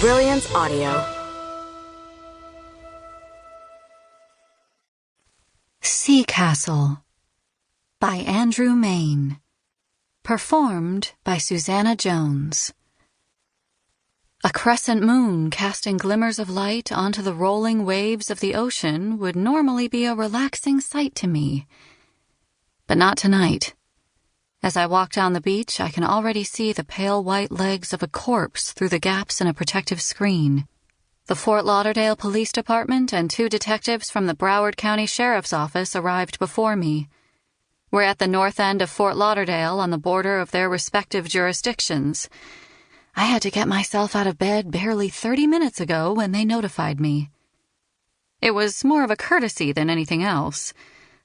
Brilliance Audio. Sea Castle by Andrew Mayne. Performed by Susanna Jones. A crescent moon casting glimmers of light onto the rolling waves of the ocean would normally be a relaxing sight to me. But not tonight. As I walk down the beach, I can already see the pale white legs of a corpse through the gaps in a protective screen. The Fort Lauderdale Police Department and 2 detectives from the Broward County Sheriff's Office arrived before me. We're at the north end of Fort Lauderdale on the border of their respective jurisdictions. I had to get myself out of bed barely 30 minutes ago when they notified me. It was more of a courtesy than anything else.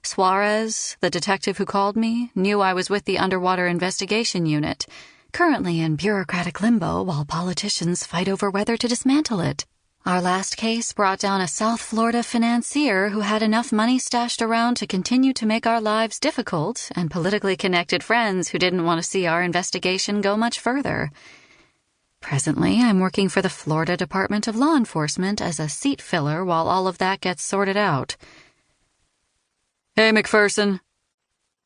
Suarez, the detective who called me, knew I was with the Underwater Investigation Unit, currently in bureaucratic limbo while politicians fight over whether to dismantle it. Our last case brought down a South Florida financier who had enough money stashed around to continue to make our lives difficult, and politically connected friends who didn't want to see our investigation go much further. Presently, I'm working for the Florida Department of Law Enforcement as a seat filler while all of that gets sorted out. "Hey, McPherson,"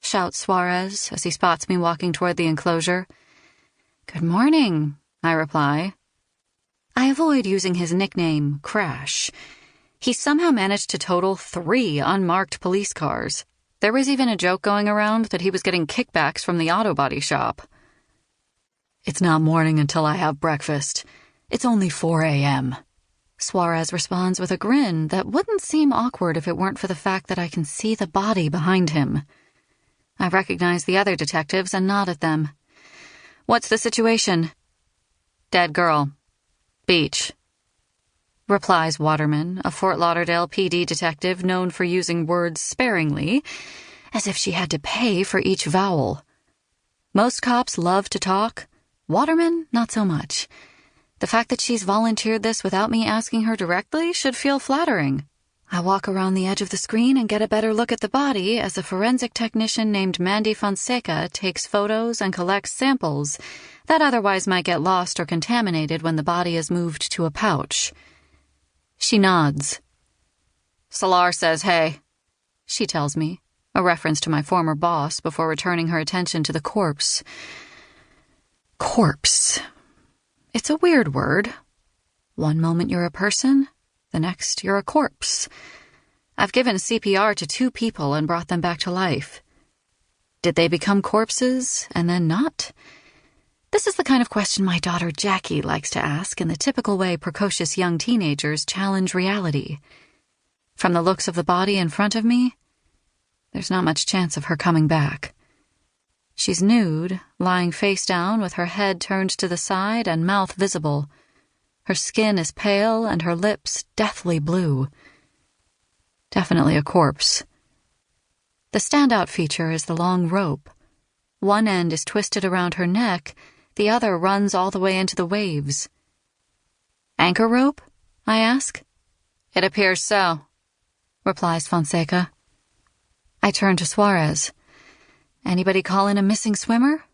shouts Suarez as he spots me walking toward the enclosure. "Good morning," I reply. I avoid using his nickname, Crash. He somehow managed to total 3 unmarked police cars. There was even a joke going around that he was getting kickbacks from the auto body shop. "It's not morning until I have breakfast. It's only 4 a.m. Suarez responds with a grin that wouldn't seem awkward if it weren't for the fact that I can see the body behind him. I recognize the other detectives and nod at them. "What's the situation?" "Dead girl. Beach," replies Waterman, a Fort Lauderdale PD detective known for using words sparingly, as if she had to pay for each vowel. Most cops love to talk. Waterman, not so much. The fact that she's volunteered this without me asking her directly should feel flattering. I walk around the edge of the screen and get a better look at the body as a forensic technician named Mandy Fonseca takes photos and collects samples that otherwise might get lost or contaminated when the body is moved to a pouch. She nods. "Salar says hey," she tells me, a reference to my former boss before returning her attention to the corpse. Corpse. It's a weird word. One moment you're a person, the next you're a corpse. I've given CPR to 2 people and brought them back to life. Did they become corpses and then not? This is the kind of question my daughter Jackie likes to ask in the typical way precocious young teenagers challenge reality. From the looks of the body in front of me, there's not much chance of her coming back. She's nude, lying face down with her head turned to the side and mouth visible. Her skin is pale and her lips deathly blue. Definitely a corpse. The standout feature is the long rope. One end is twisted around her neck, the other runs all the way into the waves. "Anchor rope?" I ask. "It appears so," replies Fonseca. I turn to Suarez. "Anybody call in a missing swimmer?"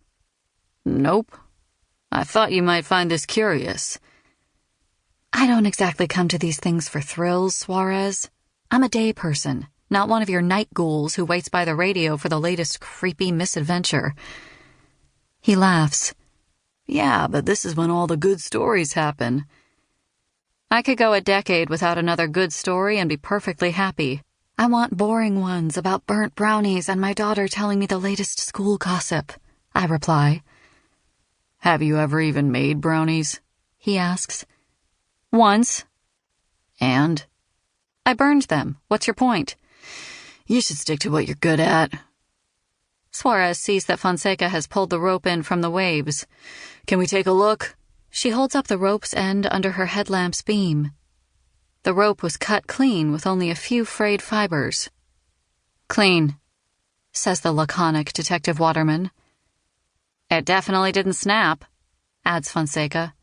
"Nope. I thought you might find this curious." I don't exactly come to these things for thrills, Suarez. I'm a day person, not one of your night ghouls who waits by the radio for the latest creepy misadventure. He laughs. "Yeah, but this is when all the good stories happen." I could go a decade without another good story and be perfectly happy. I want boring ones about burnt brownies and my daughter telling me the latest school gossip, I reply. "Have you ever even made brownies?" he asks. "Once." "And?" "I burned them. What's your point?" "You should stick to what you're good at." Suarez sees that Fonseca has pulled the rope in from the waves. "Can we take a look?" She holds up the rope's end under her headlamp's beam. The rope was cut clean with only a few frayed fibers. "Clean," says the laconic Detective Waterman. "It definitely didn't snap," adds Fonseca.